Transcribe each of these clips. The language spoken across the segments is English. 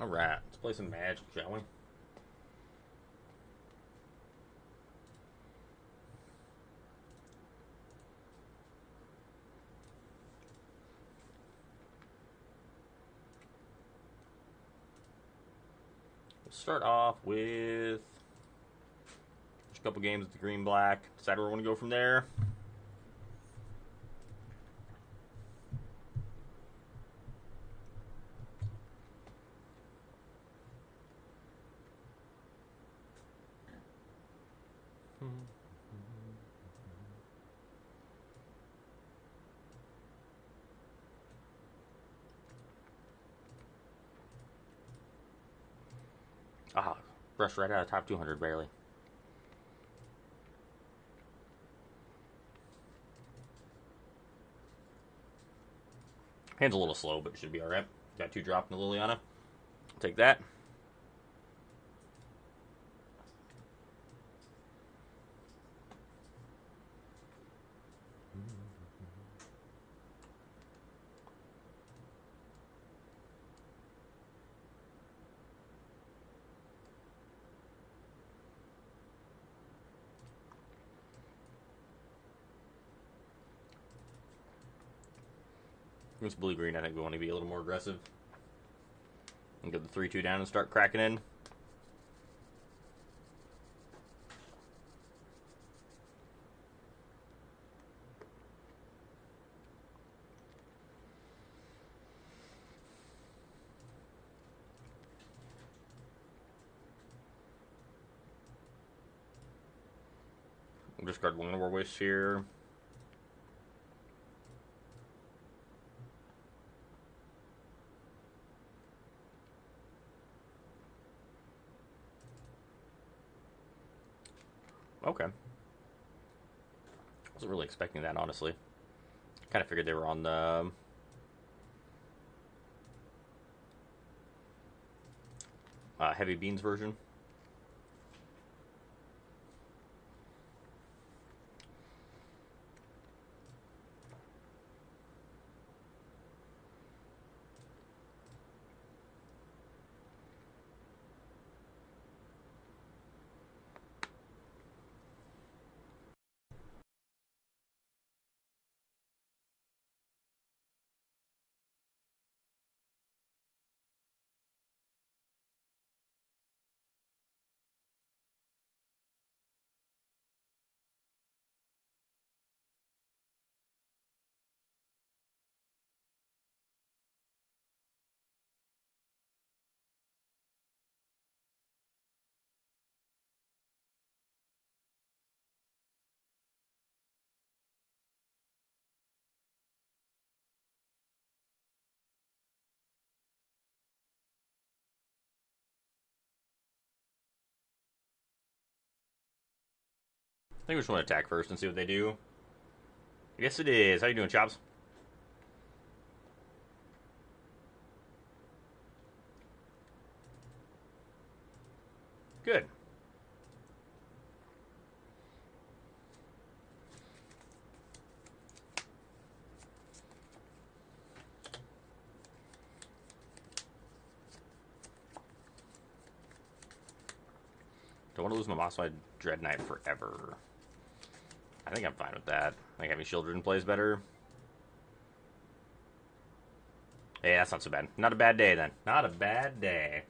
Alright, let's play some Magic, shall we? We'll start off with a couple games with the green-black. Decide where we want to go from there. Ah, brushed right out of top 200, barely. Hand's a little slow, but it should be alright. Got 2 dropped in the Liliana. Take that. This blue-green, I think we want to be a little more aggressive. And get the 3-2 down and start cracking in. We'll discard one of our wishes here. Okay. Wasn't really expecting that, honestly. Kind of figured they were on the heavy beans version. I think we just want to attack first and see what they do. Yes, it is. How you doing, Chops? Good. Don't want to lose my Mosswide Dread Knight forever. I think I'm fine with that. I think having Children plays better. Hey, that's not so bad. Not a bad day, then. Not a bad day.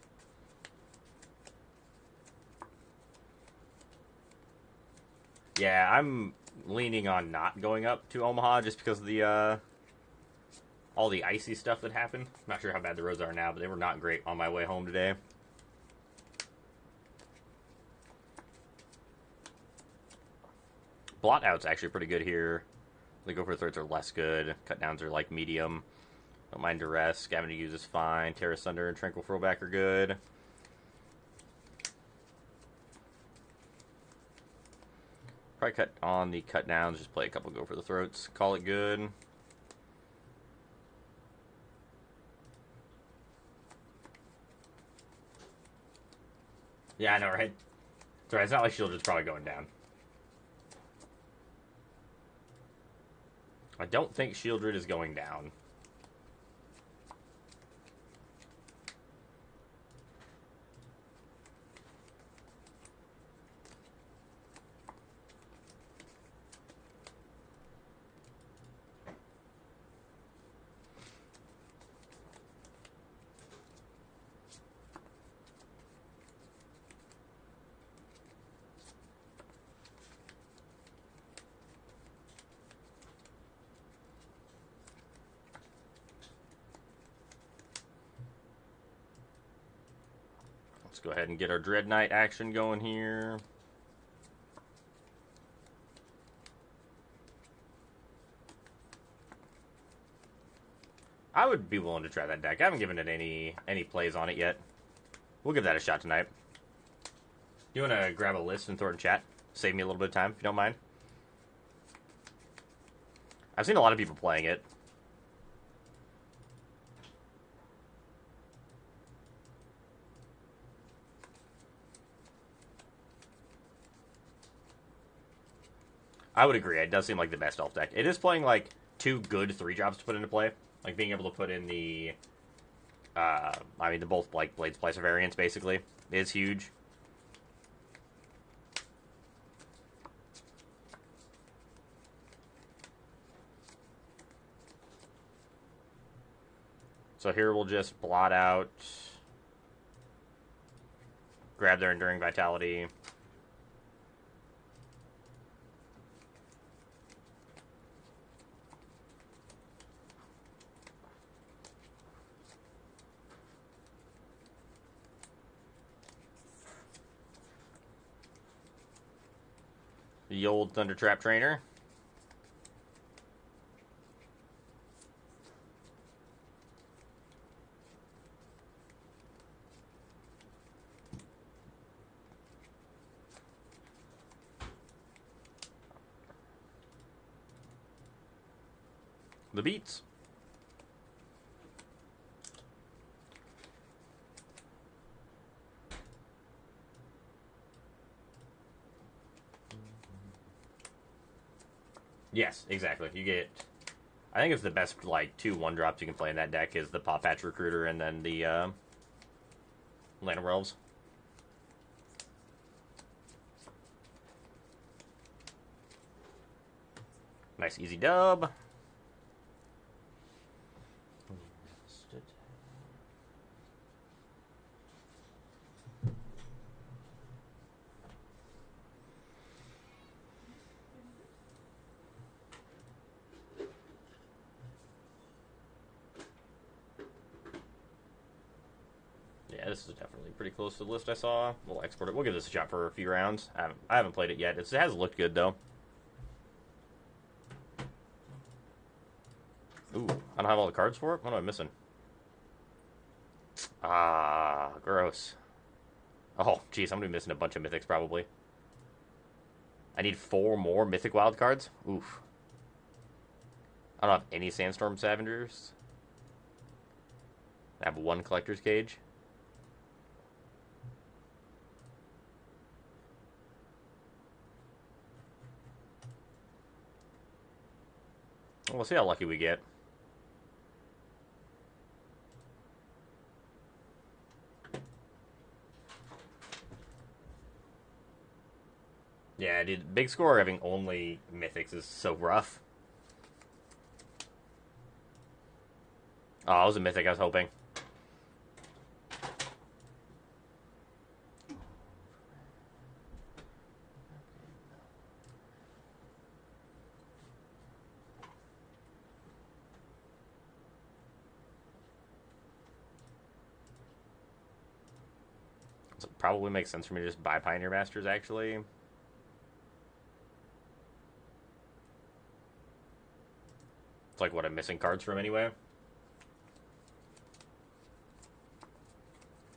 Yeah, I'm leaning on not going up to Omaha just because of the, all the icy stuff that happened. Not sure how bad the roads are now, but they were not great on my way home today. Blot out's actually pretty good here. The go for threats are less good. Cut downs are like medium. Don't mind duress. Scavenging use is fine. Terra Sunder and Tranquil Throwback are good. Probably cut on the cut downs. Just play a couple go for the throats. Call it good. Yeah, I know, right? It's alright. It's not like Shieldred's probably going down. I don't think Shieldred is going down. Let's go ahead and get our Dread Knight action going here. I would be willing to try that deck. I haven't given it any plays on it yet. We'll give that a shot tonight. You want to grab a list and throw it in chat? Save me a little bit of time, if you don't mind. I've seen a lot of people playing it. I would agree. It does seem like the best elf deck. It is playing like 2 good 3-drops to put into play. Like being able to put in the, the both like Blade Splicer variants basically is huge. So here we'll just blot out, grab their Enduring Vitality. The old Thunder Trap Trainer. The beats. Yes, exactly. You get, I think it's the best like 2 1-drops you can play in that deck is the Paw Patch Recruiter and then the Land of Realms. Nice easy dub. Yeah, this is definitely pretty close to the list I saw. We'll export it. We'll give this a shot for a few rounds. I haven't played it yet. It has looked good, though. Ooh, I don't have all the cards for it? What am I missing? Ah, gross. Oh, geez, I'm going to be missing a bunch of Mythics, probably. I need 4 more Mythic Wild cards? Oof. I don't have any Sandstorm Scavengers. I have 1 Collector's Cage. We'll see how lucky we get. Yeah, dude, big score having only Mythics is so rough. Oh, it was a Mythic I was hoping. So it probably makes sense for me to just buy Pioneer Masters, actually. It's like what I'm missing cards from anyway.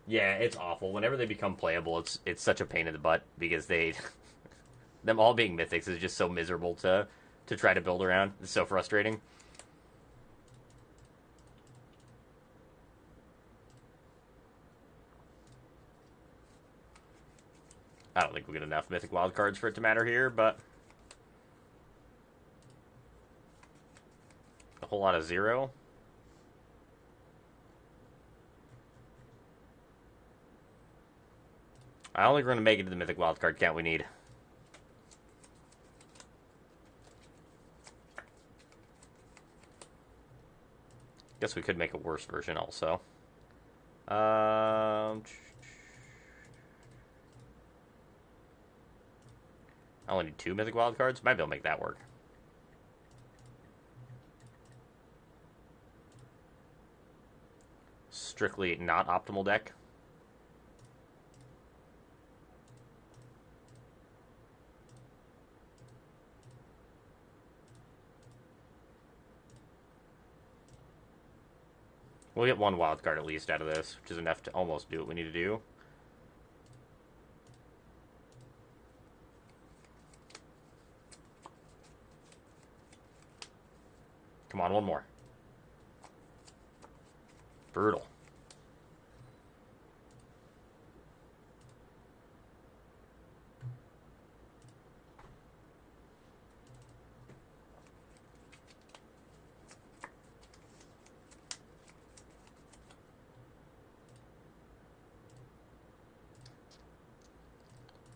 Yeah, it's awful. Whenever they become playable, it's such a pain in the butt because they them all being Mythics is just so miserable to try to build around. It's so frustrating. I don't think we'll get enough Mythic Wild cards for it to matter here, but a whole lot of 0. I don't think we're going to make it to the Mythic Wild card count we need. Guess we could make a worse version also. I only need 2 Mythic Wild cards. Might be able to make that work. Strictly not optimal deck. We'll get one wild card at least out of this, which is enough to almost do what we need to do. Come on, one more. Brutal.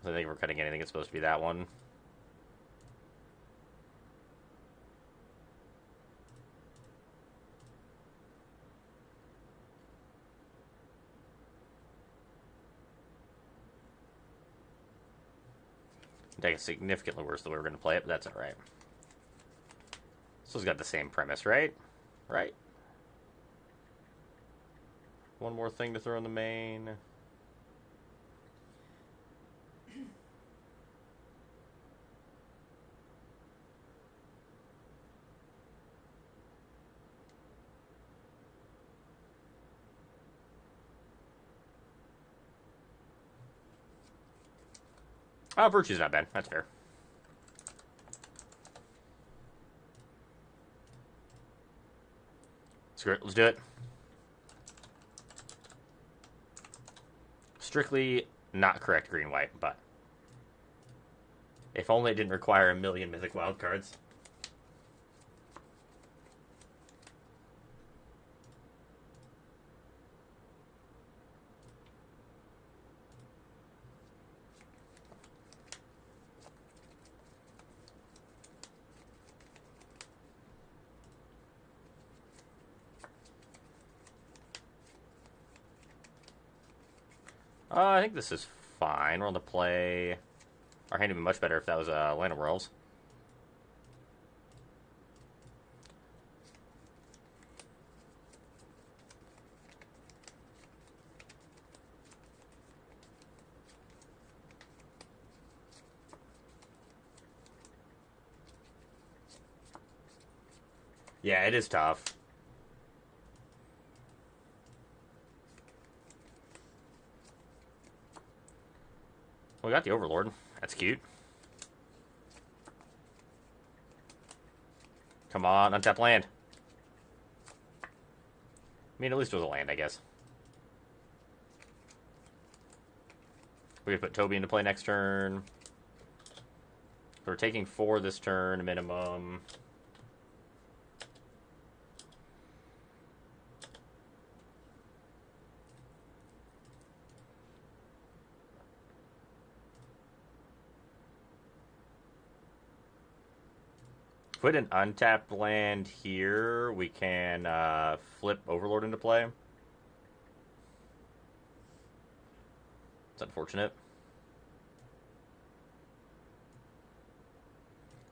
I think we're cutting anything. It's supposed to be that one. Deck is significantly worse than we were going to play it, but that's alright. So it's got the same premise, right? Right? One more thing to throw in the main. Oh, Virtue's not bad. That's fair. Screw it. Let's do it. Strictly not correct green-white, but if only it didn't require a million mythic wildcards. I think this is fine. We're on the play. Our hand would be much better if that was Land of Worlds. Yeah, it is tough. We got the Overlord. That's cute. Come on, untap land. I mean, at least it was a land, I guess. We could put Toby into play next turn. We're taking 4 this turn, minimum. If we had an untapped land here, we can flip Overlord into play. It's unfortunate.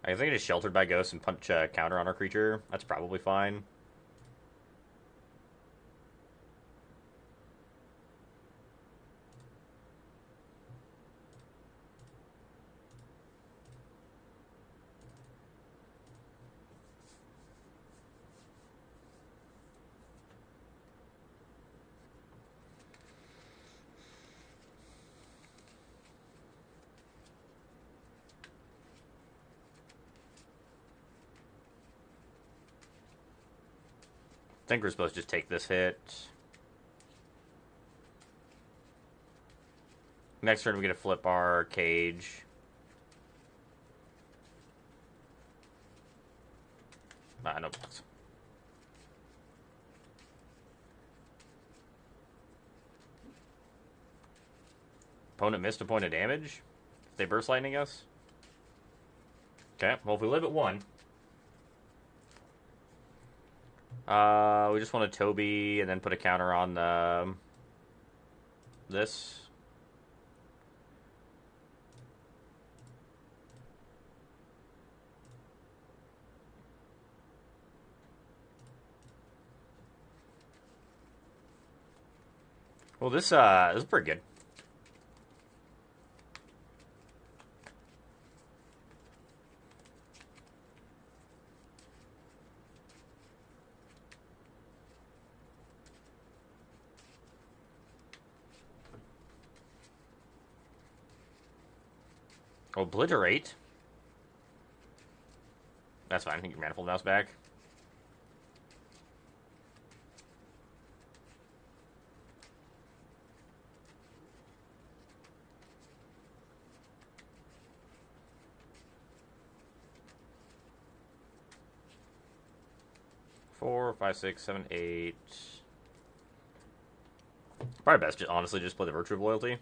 I think it is sheltered by ghosts and punch a counter on our creature. That's probably fine. I think we're supposed to just take this hit. Next turn we get to flip our cage. No blocks. Opponent missed a point of damage? If they burst lightning us? Okay, well if we live at 1. We just want a Toby and then put a counter on the this. Well, this is pretty good. Obliterate. That's fine. I think your Manifold Mouse back. Four, five, six, seven, eight. Probably best, honestly, just play the Virtue of Loyalty.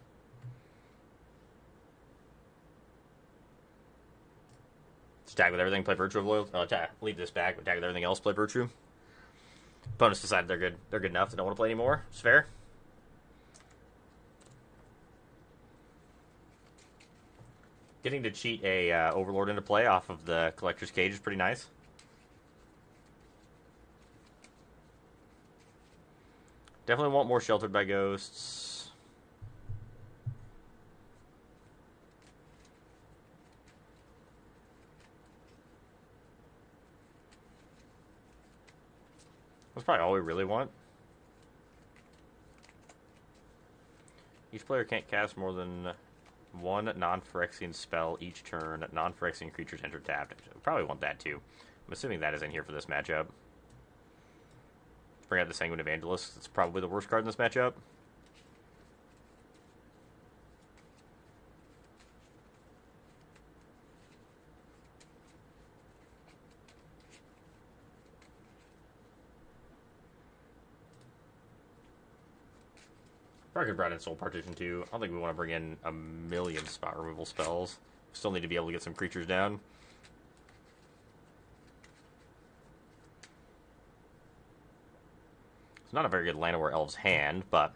Just tag with everything, play Virtue of Loyalty. Leave this back, but tag with everything else, play Virtue. Opponents decided they're good. They're good enough. They don't want to play anymore. It's fair. Getting to cheat a Overlord into play off of the Collector's Cage is pretty nice. Definitely want more Sheltered by Ghosts. That's probably all we really want. Each player can't cast more than one non-Phyrexian spell each turn. Non-Phyrexian creatures enter tapped. We probably want that too. I'm assuming that is in here for this matchup. Bring out the Sanguine Evangelist. It's probably the worst card in this matchup. Probably could bring in Soul Partition too. I don't think we want to bring in a million spot removal spells. Still need to be able to get some creatures down. It's not a very good Llanowar Elves hand, but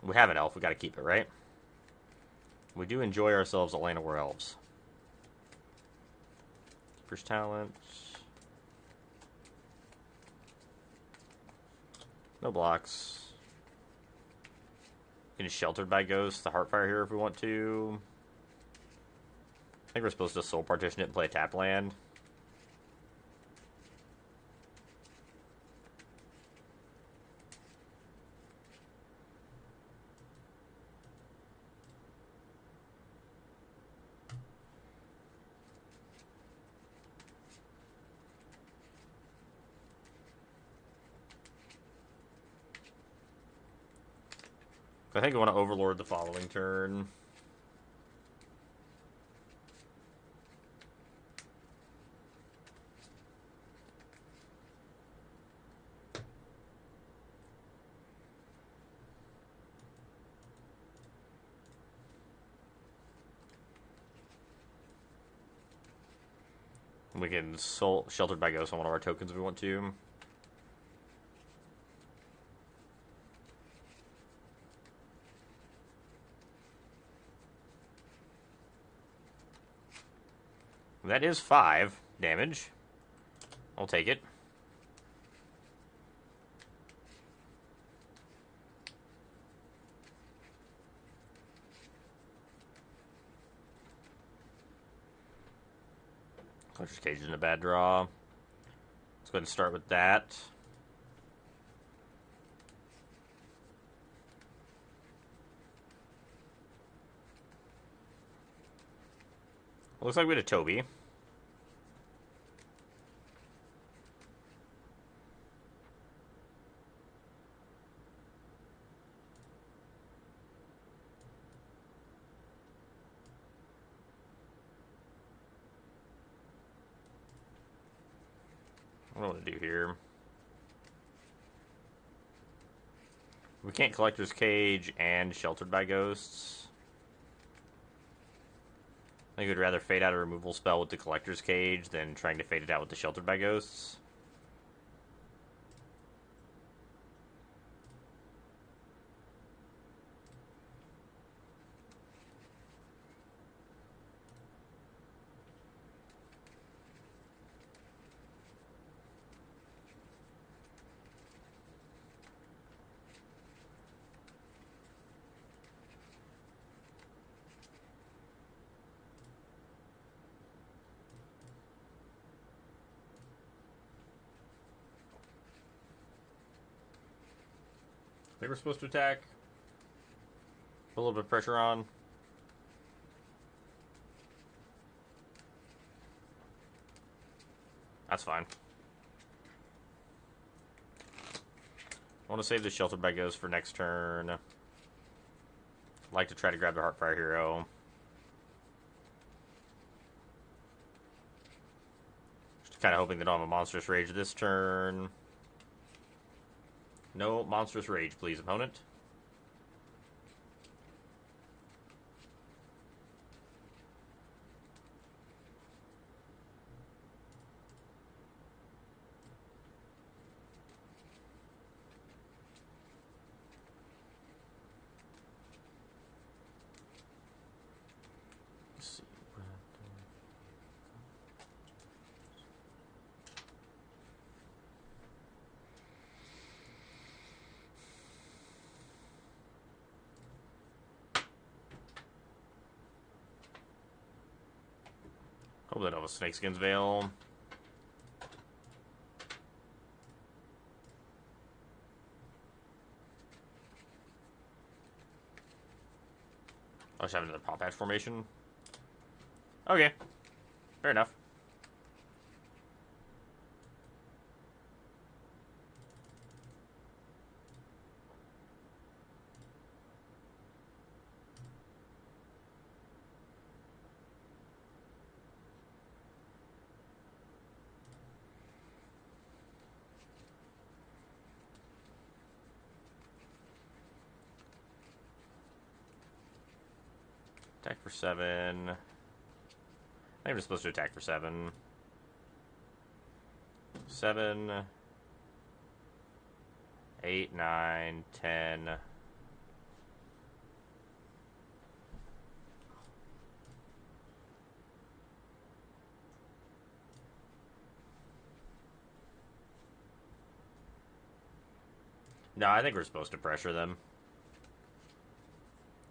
we have an elf. We got to keep it, right? We do enjoy ourselves a Llanowar Elves. Keeper's Talent. No blocks. Getting Sheltered by Ghosts, the Heartfire here if we want to. I think we're supposed to Soul Partition it and play a tap land. I think we want to Overlord the following turn. We can Sheltered by Ghost on one of our tokens if we want to. That is 5 damage. I'll take it. Collector's Cage isn't a bad draw. Let's go ahead and start with that. Looks like we had a Toby. What do I want to do here? We can't Collector's Cage and Sheltered by Ghosts. I think we'd rather fade out a removal spell with the Collector's Cage than trying to fade it out with the Sheltered by Ghosts. think we're supposed to attack. Put a little bit of pressure on. That's fine. I want to save the 𝔹𝕃ℂ𝔻 for next turn. I'd like to try to grab the Heartfire Hero. Just kind of hoping they don't have a Monstrous Rage this turn. No Monstrous Rage, please, opponent. Hope they don't have a Snakeskin's Veil. I should have another Pop Hatch formation. Okay. Fair enough. Attack for 7. I think I'm just supposed to attack for 7. 7, 8, 9, 10. No, I think we're supposed to pressure them.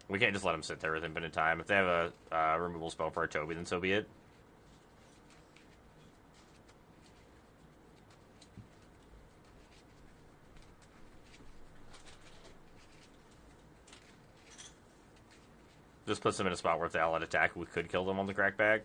We can't just let them sit there with infinite time. If they have a removal spell for a Toby, then so be it. Just puts them in a spot where if they all out attack, we could kill them on the crackback.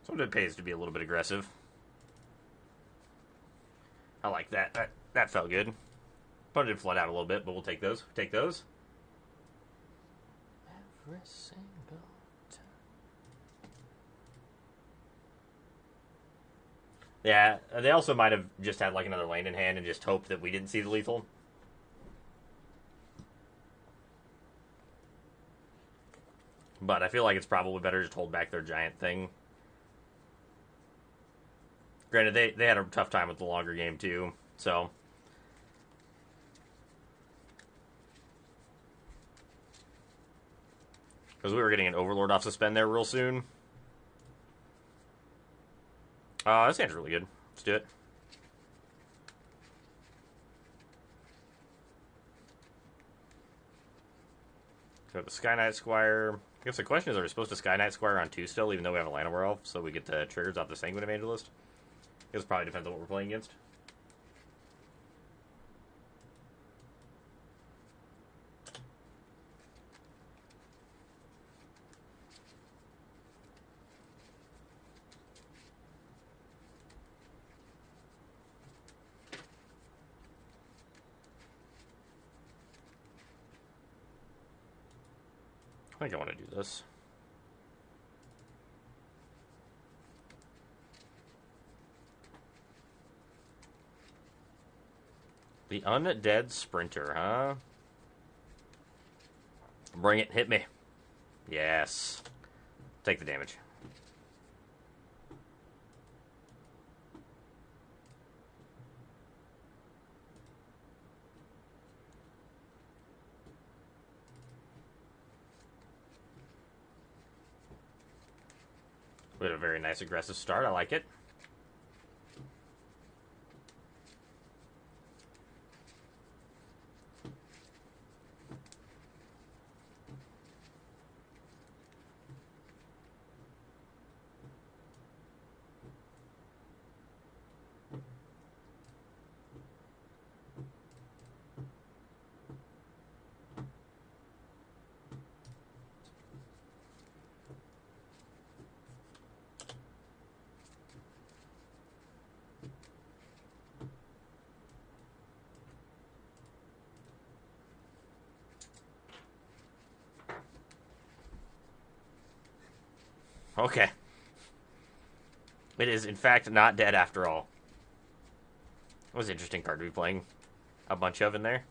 Sometimes it pays to be a little bit aggressive. I like that. That felt good. Opponent did flood out a little bit, but we'll take those. Take those. Every single time. Yeah, they also might have just had like another land in hand and just hoped that we didn't see the lethal. But I feel like it's probably better to hold back their giant thing. Granted, they had a tough time with the longer game, too, so... Because we were getting an Overlord off suspend there real soon. This hand's really good. Let's do it. Got the Sky Knight Squire. I guess the question is, are we supposed to Sky Knight Squire on 2 still, even though we have a Llanowar Elf, so we get the triggers off the Sanguine Evangelist? I guess it probably depends on what we're playing against. I think I want to do this. The Undead Sprinter, huh? Bring it, hit me. Yes. Take the damage. We had a very nice aggressive start. I like it. Okay. It is, in fact, not dead after all. It was an interesting card to be playing a bunch of in there.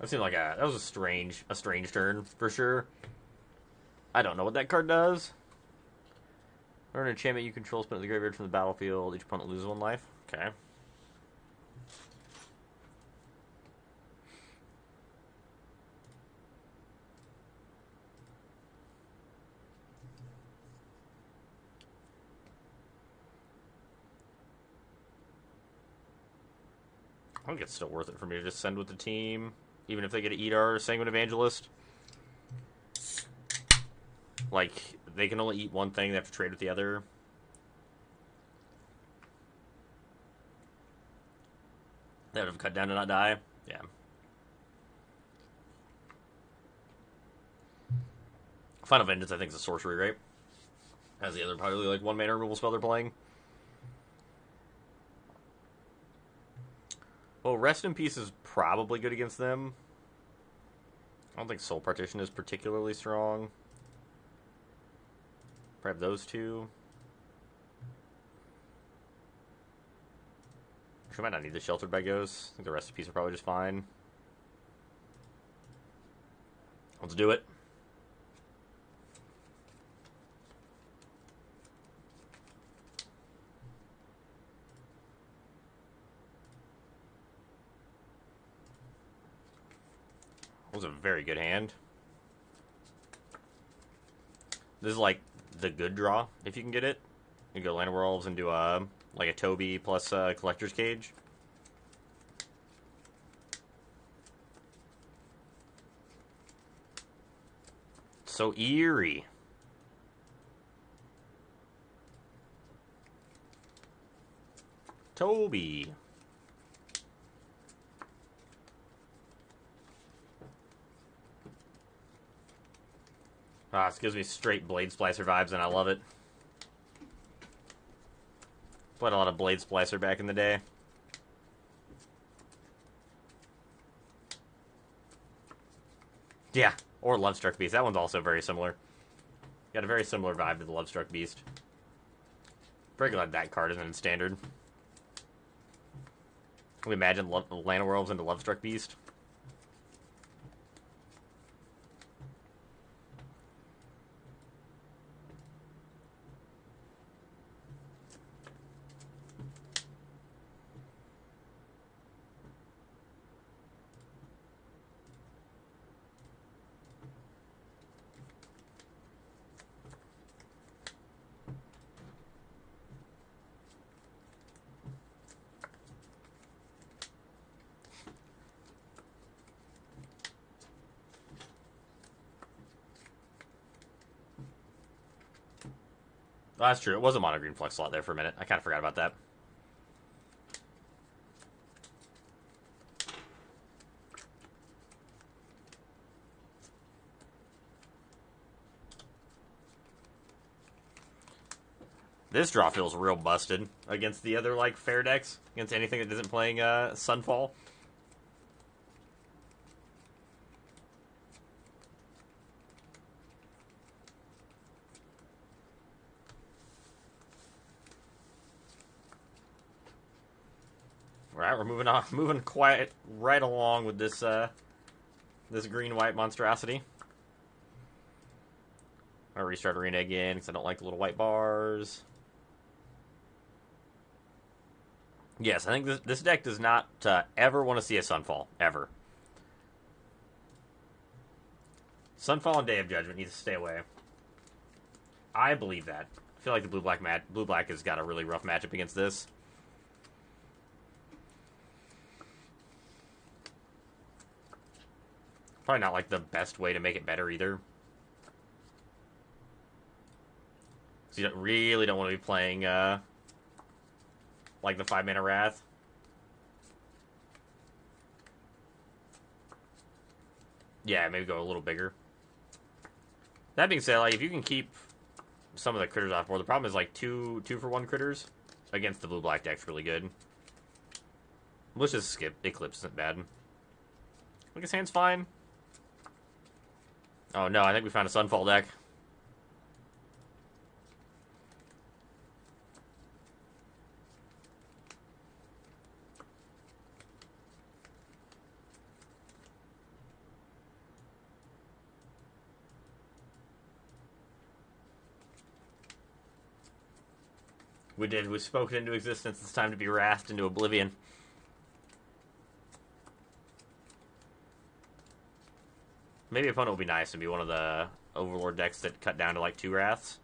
That seemed like that was a strange turn for sure. I don't know what that card does. Earn an enchantment you control, spin it to the graveyard from the battlefield. Each opponent loses 1 life. Okay. I think it's still worth it for me to just send with the team, even if they get an Edar or Sanguine Evangelist. Like, they can only eat one thing, they have to trade with the other. They would have cut down to not die. Yeah. Final Vengeance, I think, is a sorcery, right? As the other probably like 1-mana removal spell they're playing. Well, Rest in Peace is probably good against them. I don't think Soul Partition is particularly strong. Grab those two. Actually, might not need the Sheltered by Ghosts. I think the Rest in Peace are probably just fine. Let's do it. That was a very good hand. This is like the good draw, if you can get it. You go Land of Werewolves and do like a Toby plus Collector's Cage. So eerie. Toby. This gives me straight Blade Splicer vibes, and I love it. Played a lot of Blade Splicer back in the day. Yeah, or Lovestruck Beast. That one's also very similar. Got a very similar vibe to the Lovestruck Beast. Very glad that card isn't in Standard. Can we imagine Land of Werewolves into Lovestruck Beast? Oh, that's true. It was a mono green flex slot there for a minute. I kind of forgot about that. This draw feels real busted against the other, like, fair decks. Against anything that isn't playing Sunfall. Alright, we're moving on. Moving quiet right along with this, this green-white monstrosity. I'm gonna restart Arena again, because I don't like the little white bars. Yes, I think this deck does not ever want to see a Sunfall. Ever. Sunfall and Day of Judgment needs to stay away. I believe that. I feel like the blue-black has got a really rough matchup against this. Probably not, like, the best way to make it better, either. So you really don't want to be playing, like, the 5-mana Wrath. Yeah, maybe go a little bigger. That being said, like, if you can keep some of the critters off board, the problem is, like, 2-for-1 critters against the blue-black deck's really good. Let's just skip. Eclipse isn't bad. Look, his hand's fine. Oh, no, I think we found a Sunfall deck. We did. We spoke it into existence. It's time to be wrathed into oblivion. Maybe opponent will be nice and be one of the Overlord decks that cut down to, like, 2 Wraths.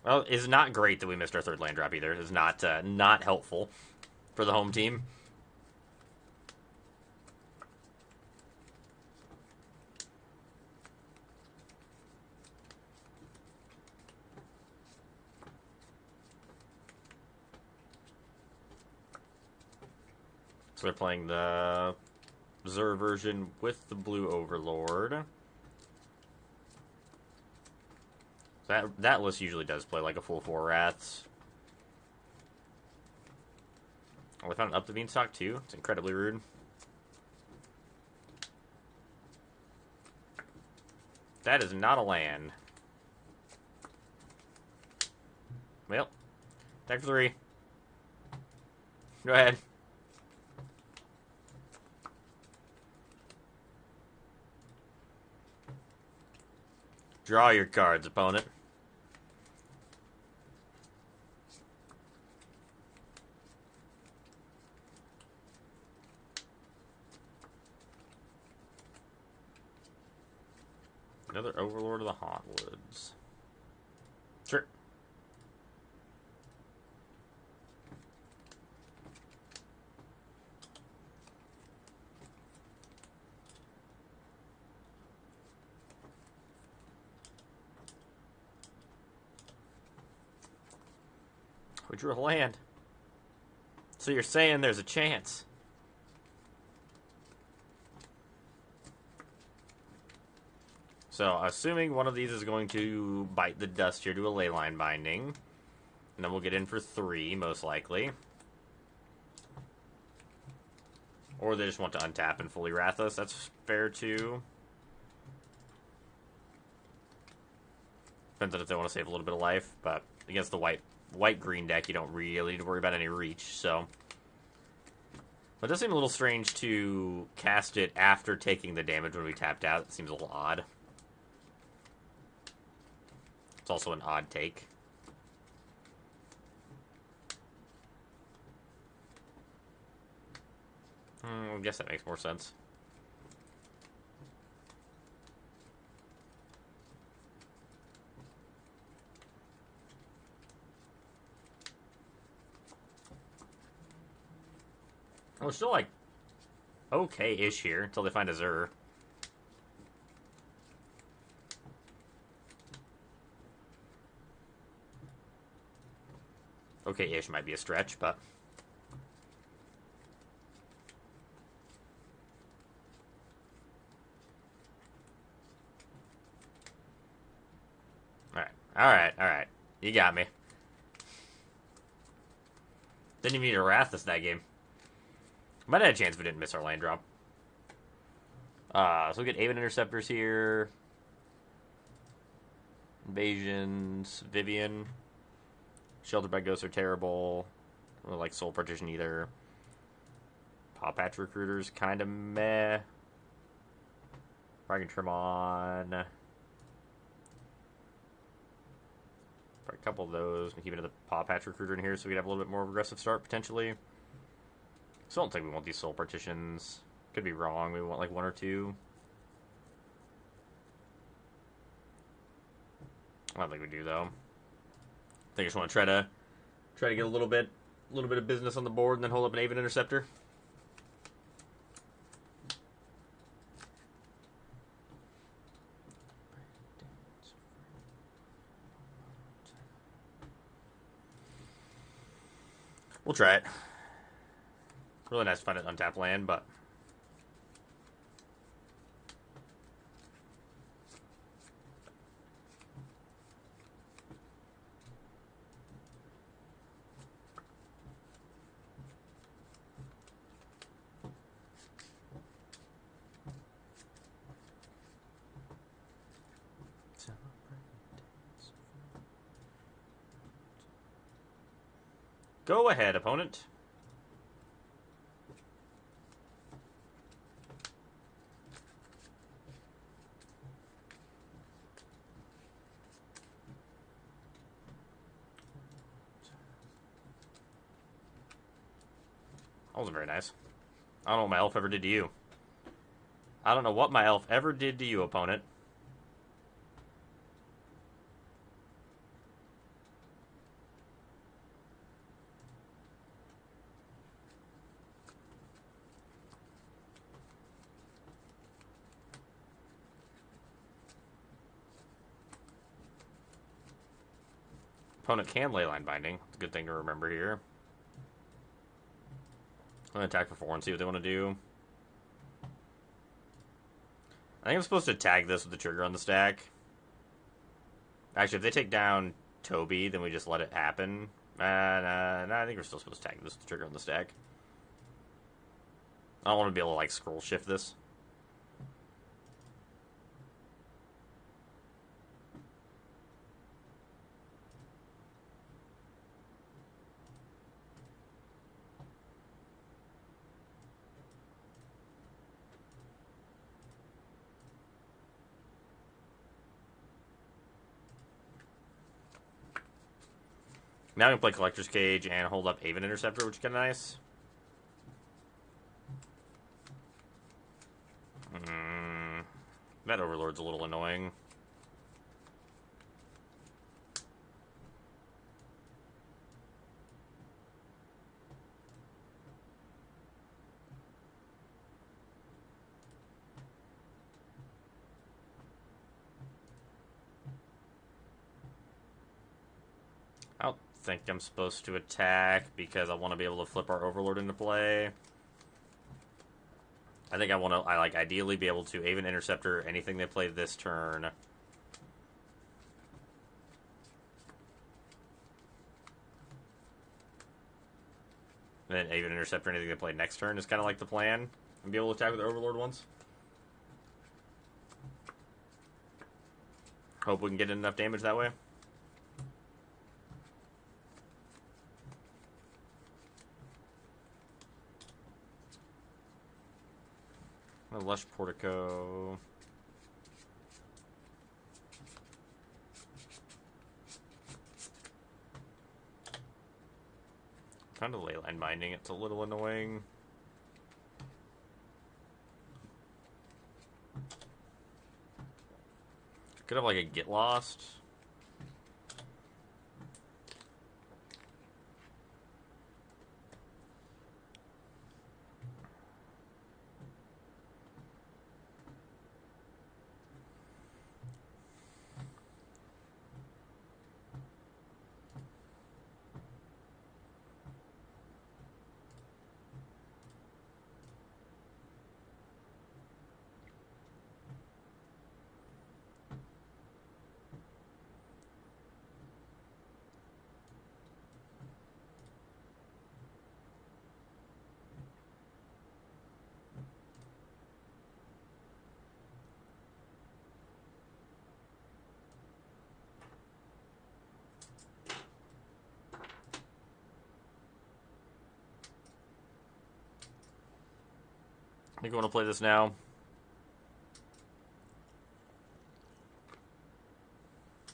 Well, it's not great that we missed our 3rd land drop either. It's not helpful for the home team. So they're playing the Zur version with the blue Overlord. That list usually does play like a full 4 Wraths. Oh, we found an Up the Beanstalk too? It's incredibly rude. That is not a land. Well, deck 3. Go ahead. Draw your cards, opponent. Another Overlord of the Hauntwoods. Sure. We drew a land. So you're saying there's a chance. So, assuming one of these is going to bite the dust here to a Leyline Binding. And then we'll get in for 3, most likely. Or they just want to untap and fully wrath us. That's fair, too. Depends on if they want to save a little bit of life. But against the white-green deck, you don't really need to worry about any reach, so... But it does seem a little strange to cast it after taking the damage when we tapped out. It seems a little odd. It's also an odd take. I guess that makes more sense. We're still, like, okay-ish here until they find a Zur. Okay-ish might be a stretch, but... Alright, alright. You got me. Didn't even need to wrath this that game. Might have had a chance if we didn't miss our land drop. So we get Aven Interceptors here. Invasions. Vivian. Sheltered by Ghosts are terrible. I don't like Soul Partition either. Paw Patch Recruiters, kind of meh. Dragon Trim on. A couple of those. We keep another Paw Patch Recruiter in here so we could have a little bit more aggressive start potentially. Still don't think we want these Soul Partitions. Could be wrong. We want like one or two. I don't think we do though. I think I just want to try to get a little bit of business on the board and then hold up an Aven Interceptor. We'll try it. Really nice to find an untapped land, but go ahead, opponent. That wasn't very nice. I don't know what my elf ever did to you. I don't know what my elf ever did to you, opponent. Opponent can Leyline Binding. It's a good thing to remember here. I'm going to attack for 4 and see what they want to do. I think I'm supposed to tag this with the trigger on the stack. Actually, if they take down Toby, then we just let it happen. Nah, I think we're still supposed to tag this with the trigger on the stack. I don't want to be able to, like, scroll shift this. Now I can play Collector's Cage and hold up Aven Interceptor, which is kind of nice. That Overlord's a little annoying. I don't think I'm supposed to attack because I want to be able to flip our Overlord into play. I think I want to, ideally be able to Aven Interceptor anything they play this turn. And then Aven Interceptor anything they play next turn is kind of like the plan. And be able to attack with the Overlord once. Hope we can get enough damage that way. A Lush Portico. Trying to Leyline Binding, it's a little annoying. Could have like a Get Lost. I think I want to play this now.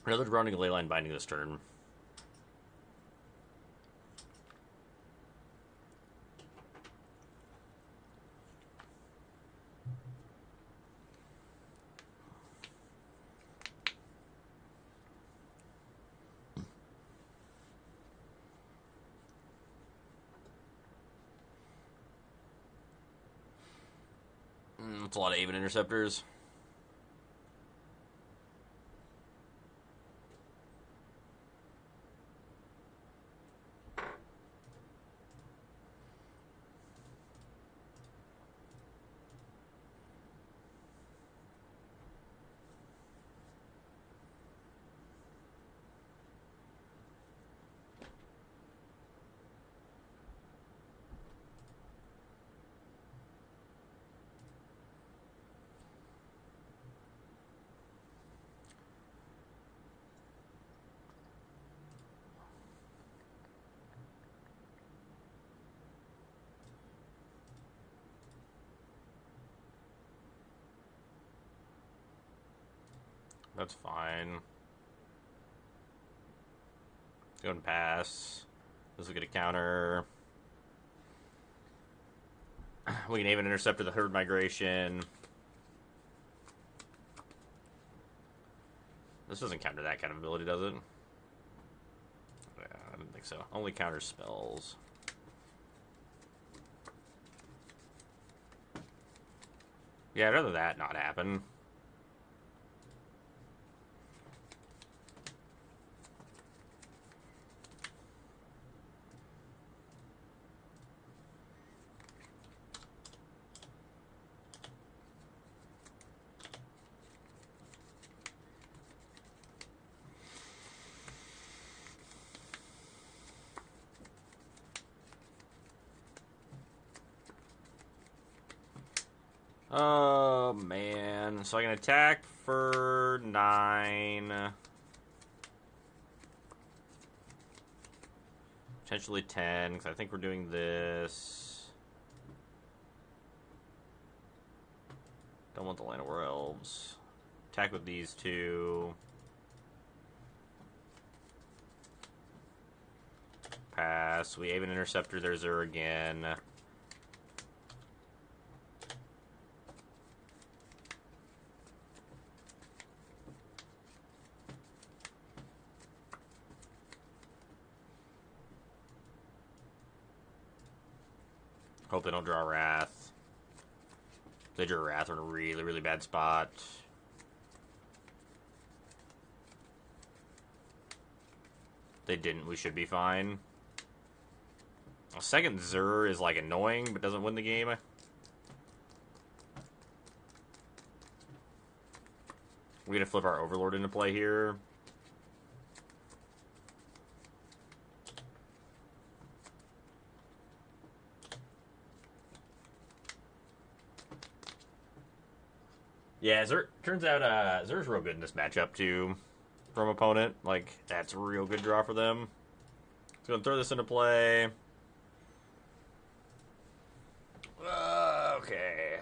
Another grounding ley line binding this turn. That's a lot of Aven interceptors. That's fine. Go and pass. This will get a counter. We can even intercept the herd migration. This doesn't counter that kind of ability, does it? Yeah, I didn't think so. Only counters spells. Yeah, I'd rather that not happen. Oh, man. So I can attack for 9. Potentially 10, because I think we're doing this. Don't want the Land of War Elves. Attack with these two. Pass. We Aven Interceptor their Zur again. Hope they don't draw Wrath. If they draw Wrath, we're in a really, really bad spot. They didn't. We should be fine. A second Zur is like annoying, but doesn't win the game. We're gonna flip our Overlord into play here. Yeah, Zur, turns out Zur's real good in this matchup too. From opponent, like that's a real good draw for them. So gonna throw this into play. Okay.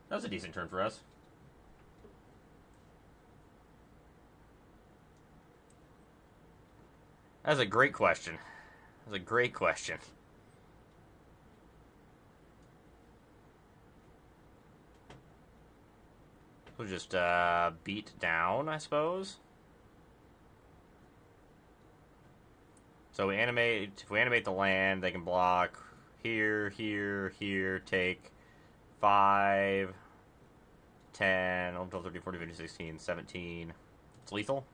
That was a decent turn for us. That's a great question. That's a great question. We'll just beat down, I suppose. So we animate. If we animate the land, they can block here, here, here. Take 5, 10, 11, 12, 13, 14, 15, 16, 17. It's lethal.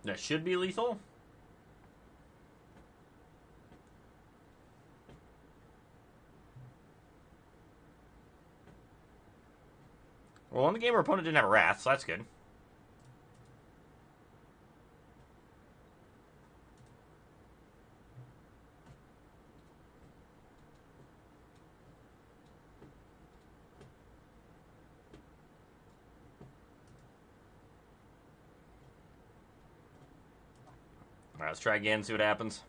That should be lethal. Well, in the game, our opponent didn't have a Wrath, so that's good. Alright, let's try again, see what happens.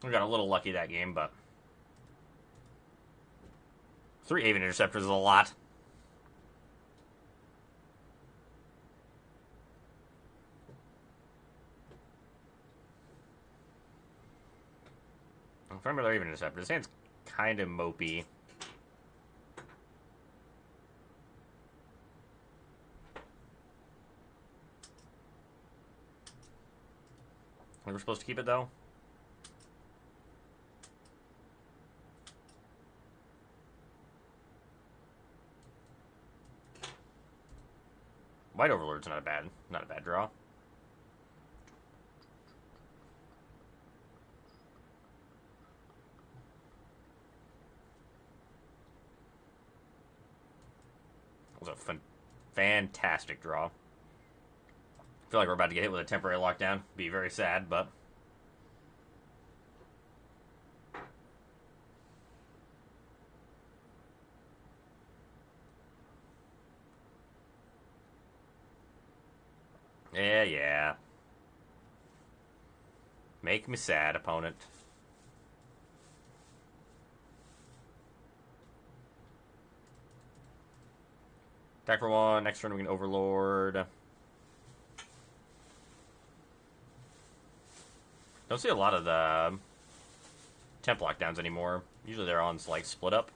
We got a little lucky that game, but 3 Avian Interceptors is a lot. If I remember Avian Interceptor, this hand's kind of mopey. We're supposed to keep it, though? White Overlord's not a bad draw. That was a fantastic draw. I feel like we're about to get hit with a temporary lockdown. Be very sad, but yeah. Make me sad, opponent. Attack for 1. Next turn we can Overlord. Don't see a lot of the temp lockdowns anymore. Usually they're on like split up.